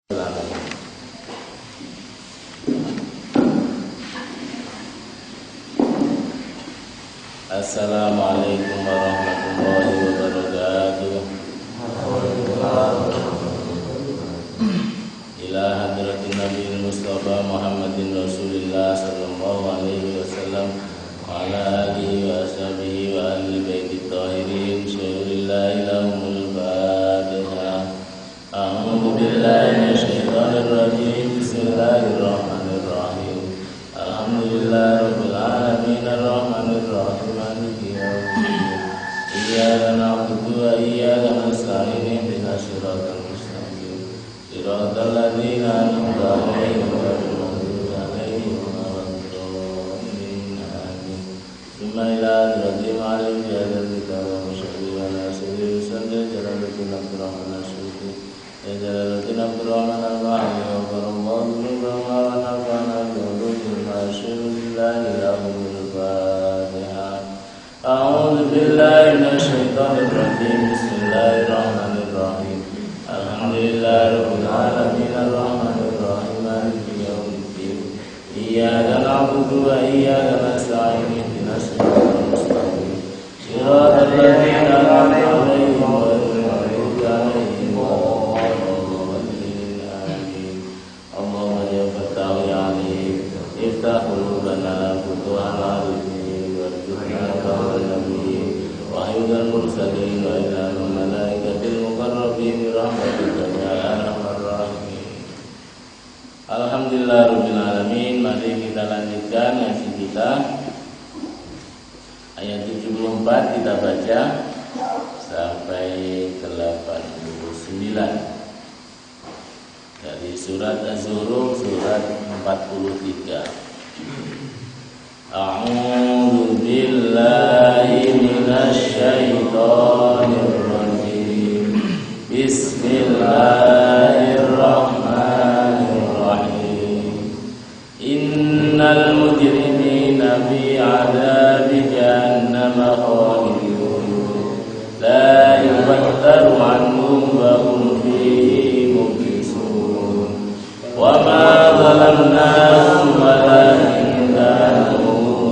Assalamualaikum warahmatullahi wabarakatuh. Ila hadratin Nabi Mustafa Muhammadin Rasulillah sallallahu alaihi wasallam wa ala alihi wa ashabihi wa ahli baiti tahirin syairillah ilahumul Fatihah. A'udzu billahi minasyaitonir rajim. Bismillahirrahmanirrahim. Alhamdulillahirabbil alamin arrahmanir rahim. Iyyaka na'budu wa iyyaka nasta'in ihdinas siratal mustaqim siratal ladzina an'amta 'alaihim ghairil maghdubi 'alaihim waladdallin amin. Tsumma ila hadratil alim bi hadzal kitab wa musyarrih wa nasiri sandal jalalatin abdurrahman as-suyuti ya jalalatin abdurrahman al-bahri wa barakallahu lillahi wa nafa'ana bi ulumil masyaallah lahumul Fatihah. A'udzu billahi minasyaitonir rajim. Bismillahirrahmanirrahim. Alhamdulillahirabbil alamin arrahmanir rahim maliki yaumiddin. Iyyaka na'budu wa iyyaka nasta'in ihdinas siratal mustaqim siratal ladzina an'amta 'alaihim ghairil maghdubi 'alaihim waladdallin amin. Allahumma ya fattahu ya alim iftah qulubana futuhal arifin warzuqna qawlan nabiyyin wa ayyuhal mursalin wa ilal malaikatil muqarrabin rahmatika ya arhamar rahimin. Alhamdulillahirabbil alamin. Mari kita lanjutkan ngaji kita. Ayat 74 kita baca sampai 89 dari surat Az-Zukhruf surat 43. A'udzu billahi minasy syaithanir rajim. Bismillahirrahmanirrahim. Innal mujrimina fi 'adzabi jahannam khalidun la yufattaru 'anhum wa hum fihi mublisun. Wa ma zalamnahum walakin kanu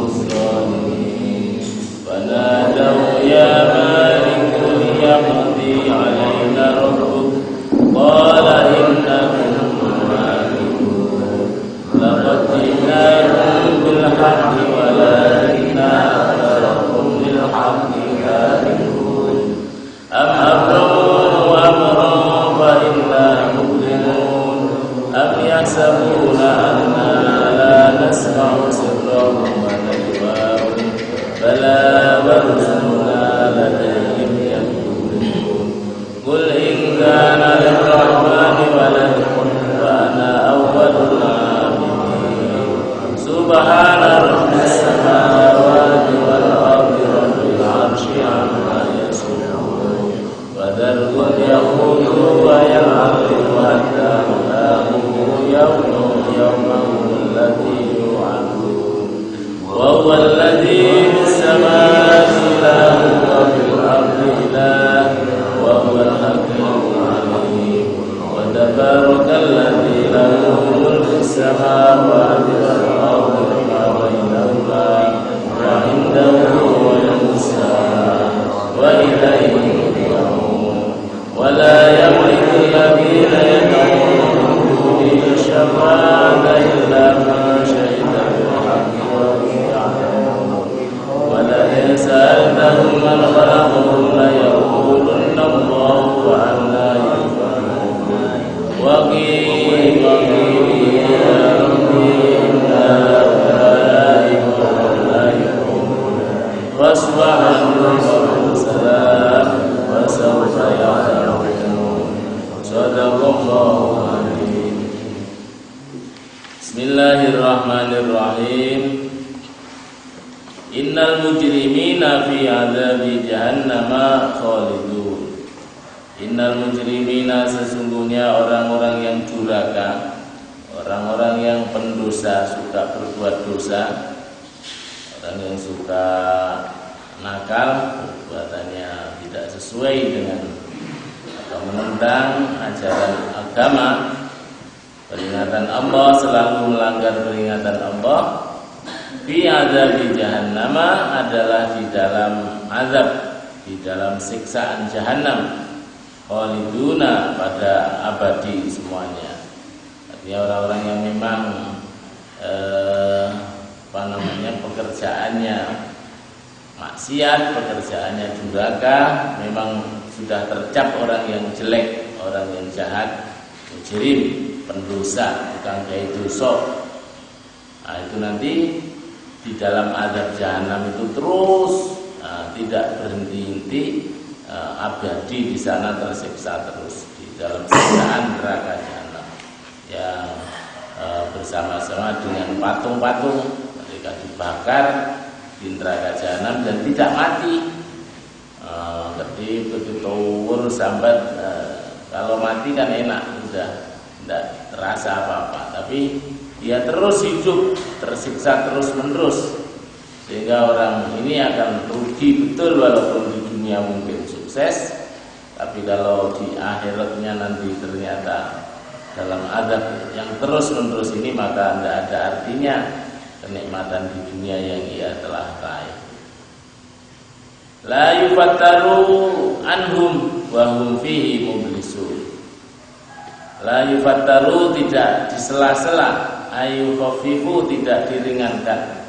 muslimin. Fanadaw ya maliku liyaqdi 'alaina rabbuk qala innakum malikun. Laqad ji'nakum bil haqqi walakinna aktsarakum lil haqqi karihun. Am abramu amran fa inna mublimun. Am yahsabuna anna la nasma'u sirrahum wa najwahum bala wa rusuluna ladayhim yaktubun. Qul in kana lir-rahmani waladun fa ana awwalul 'abidin. Subhana rabbis samawati wal ardi rabbil 'arsyi 'amma yasifun. Wa dharhum yaqudu wa yal'abu hatta yawmahum alladhi yu'adun. Wa huwa alladhi fis samawati ilahun wa fil ardi ilahun wa huwal hakimul 'alim. Wa tabarakalladzi lahu mulkus samawati wal ardi wa ma bainahuma wa 'indahu ghaibus sa'a wa ilayhi turja'un. Wa la yamliku alladhina yad'una syafa'ata illa man syahida bil haqqi wa hum ya'lamun. Wa la yas'alunhum man khalaqahum la yaqulunna Allahu wa anna yufakun. Wa qila ya rabbi inna malaikatahu la yu'minun wasbahana salam wa sawfa ya'lamun. Sadaqallahu alazim. Bismillahirrahmanirrahim. Innal mujrimina fi 'adzabi jahannam khalidun. Innal mujrimina, sesungguhnya orang-orang yang durhaka, orang-orang yang pendosa, suka berbuat dosa, orang yang suka nakal, perbuatannya tidak sesuai dengan atau menentang ajaran agama, peringatan Allah, selalu melanggar peringatan Allah, fi adzabi jahannam adalah di dalam azab, di dalam siksaan jahanam, khaliduna pada abadi semuanya. Artinya orang-orang yang memang pekerjaannya maksiat, pekerjaannya durhaka, memang sudah tercap orang yang jelek, orang yang jahat, mujrim, pendosa, tukang gaya dosa. Nah, itu nanti di dalam azab jahanam itu terus tidak berhenti-henti, abadi di sana tersiksa terus di dalam siksaan neraka jahanam yang bersama-sama dengan patung-patung mereka dibakar di neraka jahanam dan tidak mati. Begitu tower sambat, kalau mati kan enak, sudah tidak terasa apa-apa, tapi dia terus hidup tersiksa terus-menerus, sehingga orang ini akan rugi betul walaupun di dunia mungkin sukses, tapi kalau di akhiratnya nanti ternyata dalam azab yang terus-menerus ini, maka tidak ada artinya kenikmatan di dunia yang ia telah raih. La yufattaru anhum wa hum fihi mublisun. La yufattaru, tidak disela-sela, ayu khafifu, tidak diringankan.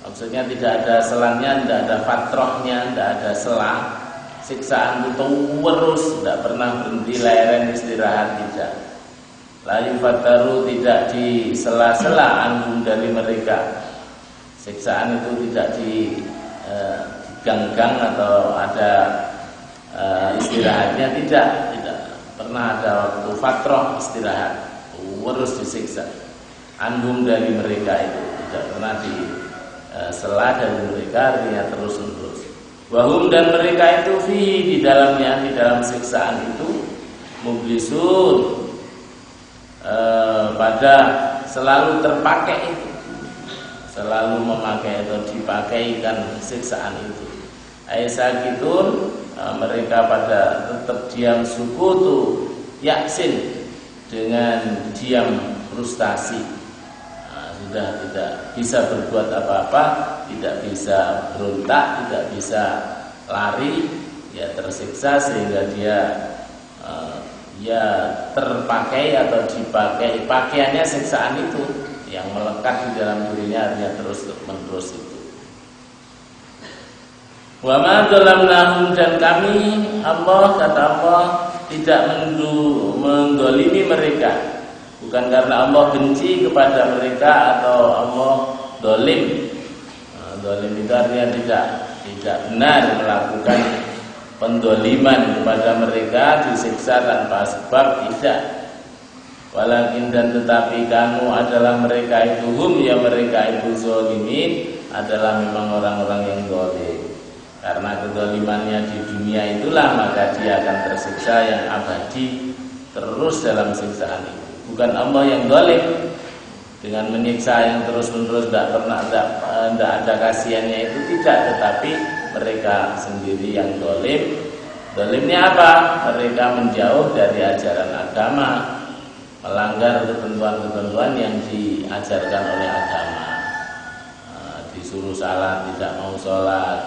Maksudnya tidak ada selangnya, tidak ada fatrohnya, tidak ada selang. Siksaan itu terus, tidak pernah berhenti, leren istirahat, tidak. La yufattaru, tidak disela-sela anhum, dari mereka. Siksaan itu tidak diganggang atau ada istirahatnya, tidak pernah ada waktu fatroh istirahat, terus disiksa. Anhum, dari mereka itu tidak pernah disela dari mereka, artinya terus menerus. Wahum, dan mereka itu fi, di dalamnya, di dalam siksaan itu, mublisun, pada selalu terpakai itu, selalu memakai atau dipakaikan siksaan itu. Aisakitun, mereka pada tetap diam, sukutu yaksin, dengan diam frustasi. Sudah tidak bisa berbuat apa-apa, tidak bisa berontak, tidak bisa lari, ya tersiksa, sehingga dia terpakai atau dipakai pakaiannya siksaan itu yang melekat di dalam dirinya, artinya terus menerus itu. Wa ma dzalamnahum, dan kami, Allah, kata Allah, tidak mendzalimi mereka, bukan karena Allah benci kepada mereka atau Allah zalim. Zalim itu artinya tidak benar melakukan pendzaliman kepada mereka, disiksa tanpa sebab, tidak. Walakin, dan tetapi, kamu adalah mereka itu, hum, ya mereka itu, zalimin, adalah memang orang-orang yang zalim. Karena kezalimannya di dunia itulah, maka dia akan tersiksa yang abadi terus dalam siksaan itu. Bukan Allah yang zalim dengan menyiksa yang terus-menerus, tidak ada kasihannya itu, tidak, tetapi mereka sendiri yang zalim. Zalimnya apa? Mereka menjauh dari ajaran agama, melanggar ketentuan-ketentuan yang diajarkan oleh agama. Disuruh salat tidak mau sholat,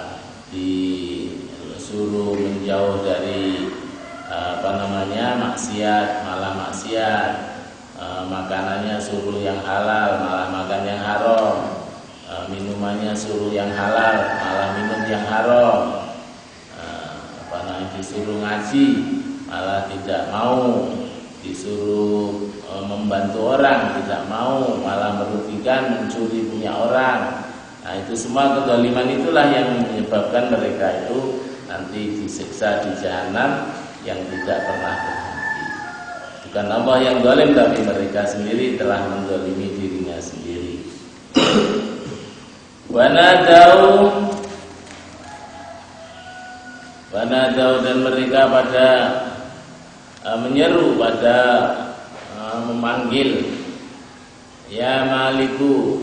disuruh menjauh dari maksiat malah maksiat, makanannya suruh yang halal malah makan yang haram, minumannya suruh yang halal malah minum yang haram, disuruh ngaji malah tidak mau, disuruh membantu orang tidak mau, malah merugikan, mencuri punya orang. Nah, itu semua kezaliman itulah yang menyebabkan mereka itu nanti disiksa di jahanam yang tidak pernah berhenti. Bukan Allah yang zalim, tapi mereka sendiri telah menzalimi dirinya sendiri. Wanadau, dan mereka pada menyeru, pada memanggil, ya Maliku,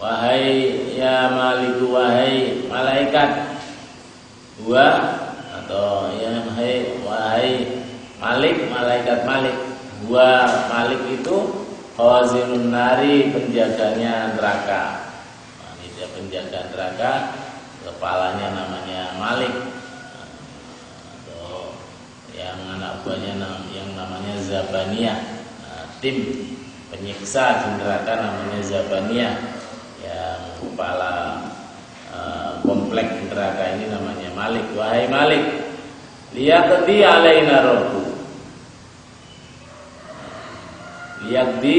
wahai ya Maliku, wahai malaikat, atau ya wahai Malik, malaikat Malik, Huwa Malik itu khazinun nari, penjaganya neraka. Nah, ini dia penjaga neraka, kepalanya namanya Malik. Atau yang anak buahnya yang namanya Zabaniyah. Nah, tim penyiksa di neraka namanya Zabaniyah. Yang kepala komplek neraka ini namanya Malik. Wahai Malik, liyaqdi alaina rabbu. Liyaqdi,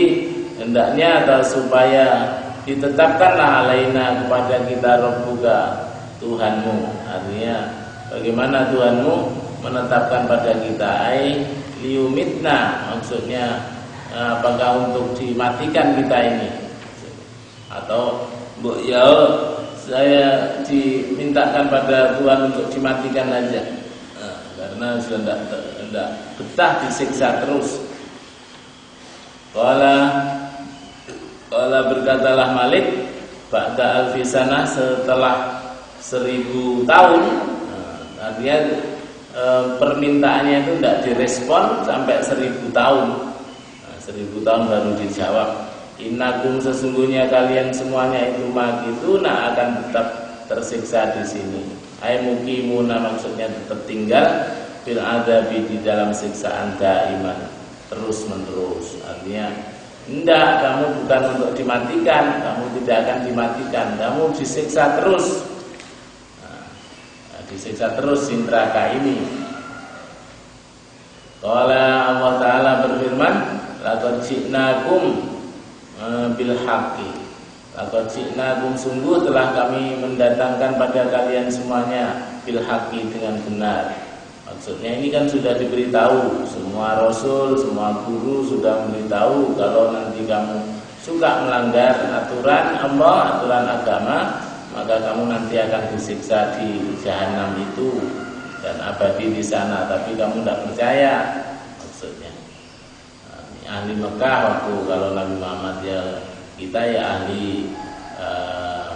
hendaknya atau supaya ditetapkanlah alaina kepada kita rabbuka, Tuhanmu. Artinya bagaimana Tuhanmu menetapkan pada kita? Ai liumitna, maksudnya apakah untuk dimatikan kita ini, atau ya saya dimintakan pada Tuhan untuk dimatikan aja, karena sudah tidak betah disiksa terus. Qala berkatalah Malik, ba'da alfi sanah, setelah 1000 tahun. Artinya permintaannya itu tidak direspon sampai 1000 tahun. 1000 tahun baru dijawab. Innakum, sesungguhnya kalian semuanya itu makituna, akan tetap tersiksa di sini. Ai mukimuna, maksudnya tetap tinggal fil adzabi, di dalam siksaan daiman, terus menerus. Artinya enggak, kamu bukan untuk dimatikan, kamu tidak akan dimatikan, kamu disiksa terus. Disiksa terus di neraka ini. Qala Allah Ta'ala berfirman, laqad ji'nakum bil haqqi. Laqad ji'nakum, sungguh telah kami mendatangkan pada kalian semuanya bil haqqi, dengan benar. Maksudnya ini kan sudah diberitahu, semua rasul, semua guru sudah memberitahu kalau nanti kamu suka melanggar aturan Allah, aturan agama, maka kamu nanti akan disiksa di jahanam itu dan abadi di sana. Tapi kamu tidak percaya, maksudnya. Ahli Mekah waktu kalau Nabi Muhammad ya kita ya ahli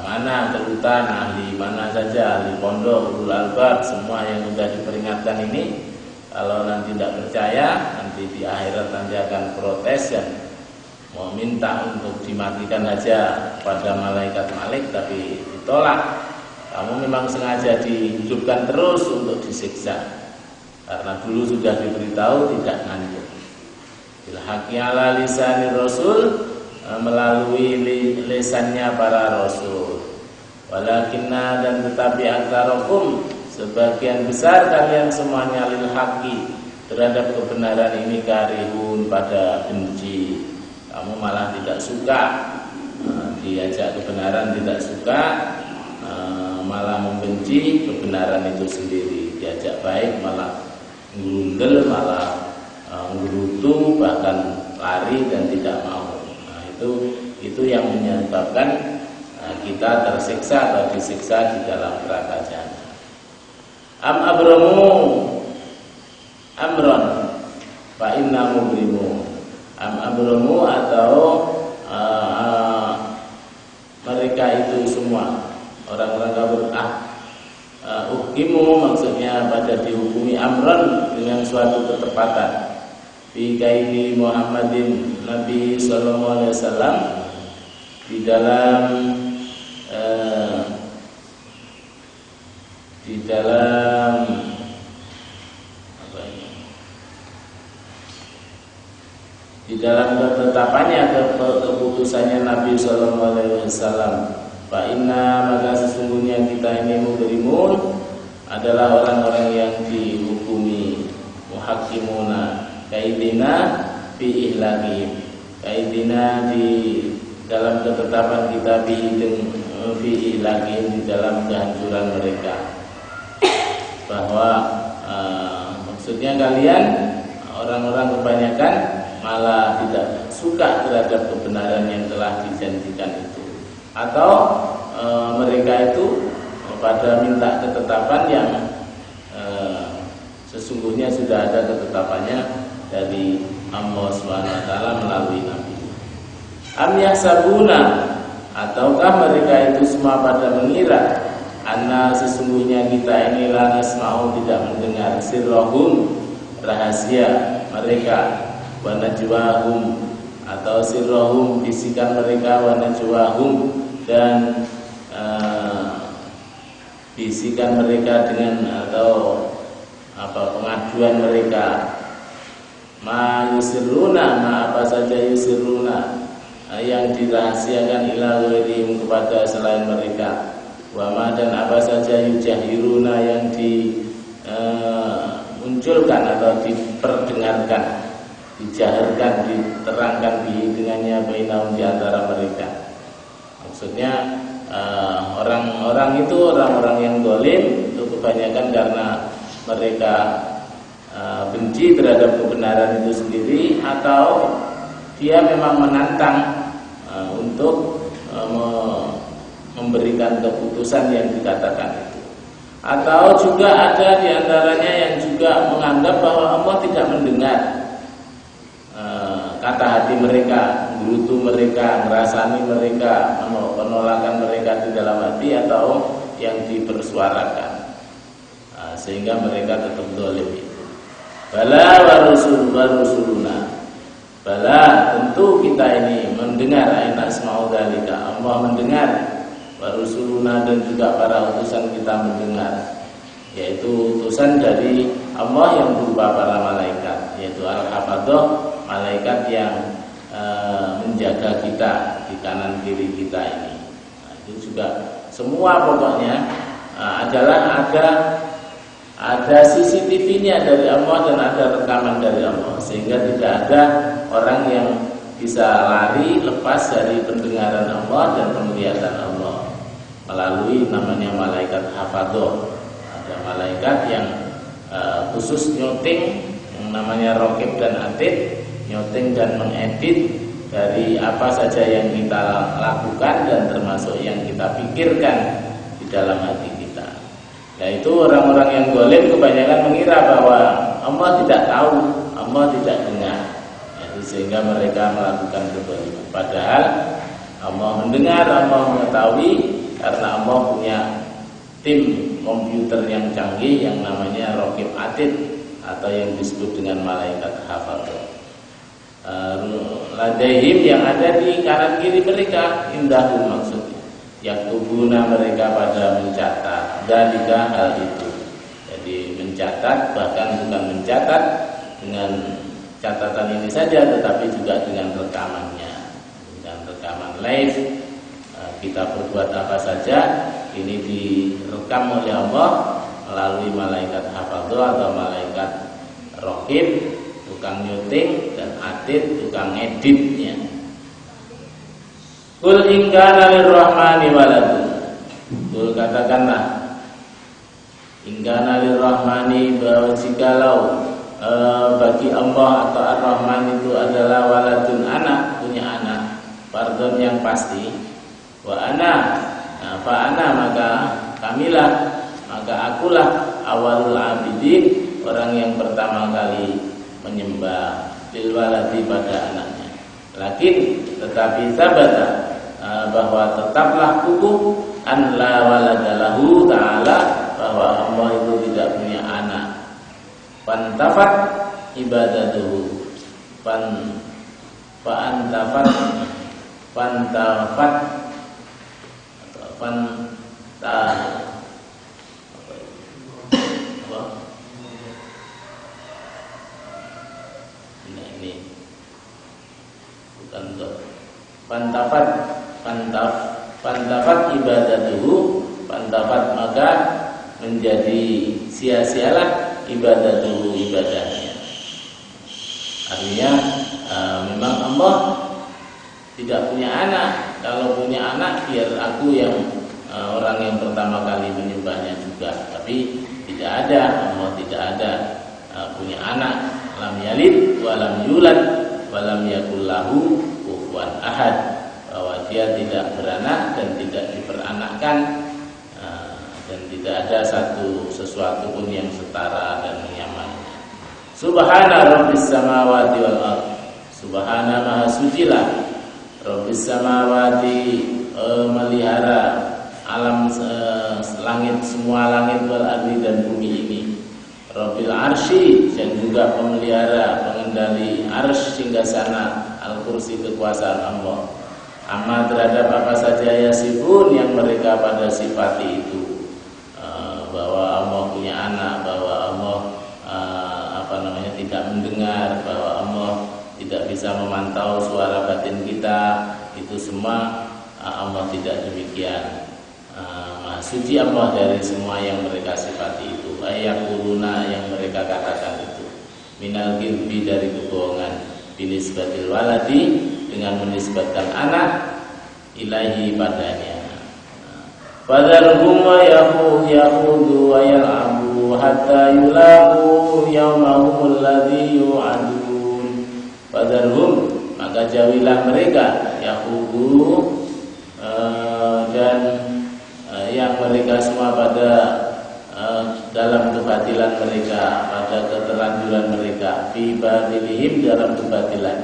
mana kerutan, ahli mana saja, ahli pondok, ulul albab, semua yang sudah diperingatkan ini, kalau nanti tidak percaya, nanti di akhirat nanti akan protes dan mau minta untuk dimatikan saja pada malaikat Malik, tapi ditolak. Kamu memang sengaja dihidupkan terus untuk disiksa, karena dulu sudah diberitahu tidak nganjuk. Bil haqqi ala lisanir rasul, melalui lisannya para rasul. Walakinna, dan tetapi aktsarakum, sebagian besar kalian semuanya, lil haqqi, terhadap kebenaran ini karihun, pada benci. Kamu malah tidak suka, diajak kebenaran tidak suka, malah membenci kebenaran itu sendiri. Diajak baik malah ngundel, malah ngerutu, bahkan lari dan tidak mau. Itu yang menyebabkan kita tersiksa atau disiksa di dalam neraka jahanam. Am abramu amron fa inna mubrimu. Am abramu, atau mereka itu semua orang-orang kafir hukimu, maksudnya pada dihukumi amron, dengan suatu ketepatan. Fi kaidi Muhammadin, Nabi sallallahu alaihi wasallam, di dalam apa ini? Di dalam ketetapannya, keputusannya Nabi sallallahu alaihi wasallam. Fa inna, maka sesungguhnya kita ini mujrimun, adalah orang-orang yang dihukumi, muhakkimuna, kaidina fi ihlaqihim, kaidina di dalam ketetapan kita, fi ihlaqihim, di dalam kehancuran mereka. Bahwa maksudnya kalian orang-orang kebanyakan malah tidak suka terhadap kebenaran yang telah dijanjikan itu, atau mereka itu pada minta ketetapan yang sesungguhnya sudah ada ketetapannya dari Allah SWT melalui Nabi. Am yahsabuna, ataukah mereka itu semua pada mengira, anna, sesungguhnya kita ini la nasma'u, tidak mendengar, sirrohum, rahasia mereka, wa najwahum, atau sirrohum, bisikan mereka, wa najwahum, dan bisikan mereka dengan atau pengaduan mereka. Ma yusirruna, ma apa saja yusirruna, yang dirahasiakan ila ghairihim, kepada selain mereka. Wa ma, dan apa saja yujahiruna, yang dimunculkan atau diperdengarkan, dijaharkan, diterangkan dengannya bainahum, di antara mereka. Maksudnya orang-orang yang zalim itu kebanyakan karena mereka benci terhadap kebenaran itu sendiri, atau dia memang menantang untuk memberikan keputusan yang dikatakan itu. Atau juga ada di antaranya yang juga menganggap bahwa Allah tidak mendengar kata hati mereka, gerutu mereka, ngerasani mereka, penolakan mereka di dalam hati atau yang dipersuarakan, sehingga mereka tetap zalim. Bala wa rusuluna, bala, tentu kita ini mendengar, ayat asma'u dzalika, Allah mendengar, wa rusuluna, dan juga para utusan kita mendengar, yaitu utusan dari Allah yang berupa para malaikat, yaitu al-hafadhah, malaikat yang menjaga kita di kanan kiri kita ini. Itu juga semua pokoknya adalah ada CCTV-nya dari Allah dan ada rekaman dari Allah, sehingga tidak ada orang yang bisa lari lepas dari pendengaran Allah dan penglihatan Allah melalui namanya malaikat hafadhah. Ada malaikat yang khusus nyoting, yang namanya raqib dan atid, nyoting dan mengedit dari apa saja yang kita lakukan dan termasuk yang kita pikirkan di dalam hati kita. Nah, itu orang-orang yang zalim kebanyakan mengira bahwa Allah tidak tahu, Allah tidak dengar, sehingga mereka melakukan kezaliman. Padahal Allah mendengar, Allah mengetahui, karena Allah punya tim komputer yang canggih yang namanya raqib atid, atau yang disebut dengan malaikat hafadhah. Ladaihim, yang ada di kanan kiri mereka, indahum maksudnya, yaktubuna, mereka pada mencatat, dalika, hal itu. Jadi mencatat, bahkan bukan mencatat dengan catatan ini saja, tetapi juga dengan rekamannya, dengan rekaman live. Kita berbuat apa saja ini direkam oleh Allah melalui malaikat hafadhah atau malaikat raqib, tukang nyuting, dan atid, tukang editnya. Qul in kana lirrahmani waladun, qul, katakanlah, in kana lirrahmani, bahwa jikalau bagi Allah atau Ar-Rahman itu adalah waladun, anak, punya anak, fardhon yang pasti, wa ana, fa ana, maka kamilah, maka akulah awalul abidin, orang yang pertama kali menyembah, lil waladi, pada anaknya. Lakin, tetapi sabata, bahwa tetaplah kukuh, an la waladalahu ta'ala, bahwa Allah itu tidak punya anak. Pantafat ibadatuhu, pantafat pantafat ibadatuhu, pantafat, maka menjadi sia-sialah ibadatuhu, ibadahnya. Artinya memang Allah tidak punya anak. Kalau punya anak, biar aku yang orang yang pertama kali menyembahnya juga. Tapi tidak ada, Allah tidak ada punya anak. Lam yalid wa lam yulad wa lam yakul lahu kufuwan ahad, bahwa dia tidak beranak dan tidak diperanakkan, dan tidak ada sesuatu pun yang setara dan menyamannya. Subhana rabbis samawati wal ardh, subhana, maha sucilah, rabbis samawati, melihara alam langit, semua langit, wal ardi, dan bumi ini, rabbil arsy, dan juga pemelihara, mengendali arsy singgasana, al-kursi kekuasaan Allah. Amma terhadap apa saja yasifun yang mereka pada sifati itu, bahwa Allah punya anak, bahwa Allah tidak mendengar, bahwa Allah tidak bisa memantau suara batin kita, itu semua Allah tidak demikian. Maha suci Allah dari semua yang mereka sifati itu. Ayaquluna yang mereka katakan itu. Minal ghibbi dari kebohongan, binisbatil waladi dengan menisbatkan anak ilahi padanya. Fadharhum wa yakhudhu wa yal'abu hatta yulaqu yawmahum alladhi yu'adun. Fadharhum, maka jauhilah mereka, yakhudhu, dan yang mereka semua pada dalam kebatilan mereka, pada keterlanjuran mereka, fi batilihim dalam kebatilan,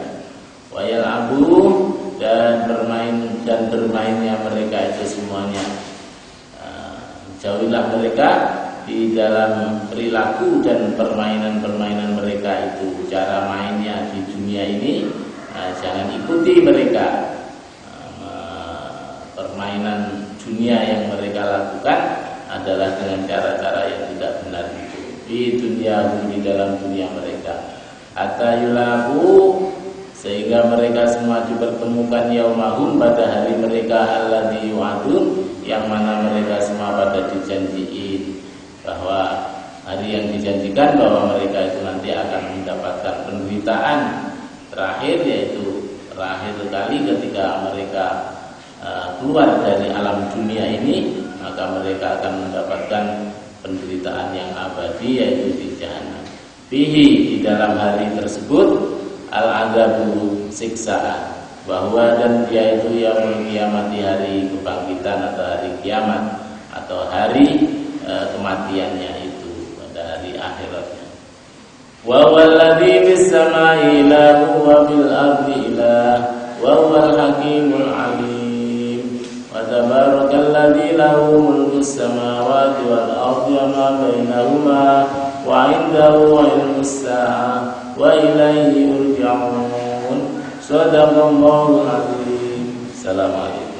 wa yal'abu, dan bermainnya mereka itu semuanya. Jauhilah mereka di dalam perilaku dan permainan-permainan mereka itu, cara mainnya di dunia ini. Jangan ikuti mereka. Permainan dunia yang mereka lakukan adalah dengan cara-cara yang tidak benar itu. Di dunia, di dalam dunia mereka. Hatta yulabu, sehingga mereka semua dipertemukan yaumahum pada hari mereka alladzi yu'adun, yang mana mereka semua pada dijanjiin, bahwa hari yang dijanjikan bahwa mereka itu nanti akan mendapatkan penderitaan terakhir, yaitu terakhir kali ketika mereka keluar dari alam dunia ini, maka mereka akan mendapatkan penderitaan yang abadi, yaitu di jahanam. Fihi, di dalam hari tersebut, al-adzabu, siksaan, bahwa dan dia itu yaumul kiamat, di hari kebangkitan atau hari kiamat atau hari kematiannya itu, pada hari akhiratnya. Wa huwallazi fis samai ilahu wa fil ardi ilah wa huwal hakimul alim. Wa tabarakalladzi lahu mulkus samawati wal ardi wa ma bainahuma wa 'indahu ilmus saa'ah wa ilaihi yurja'un. Shadaqallahul azim. Assalamualaikum.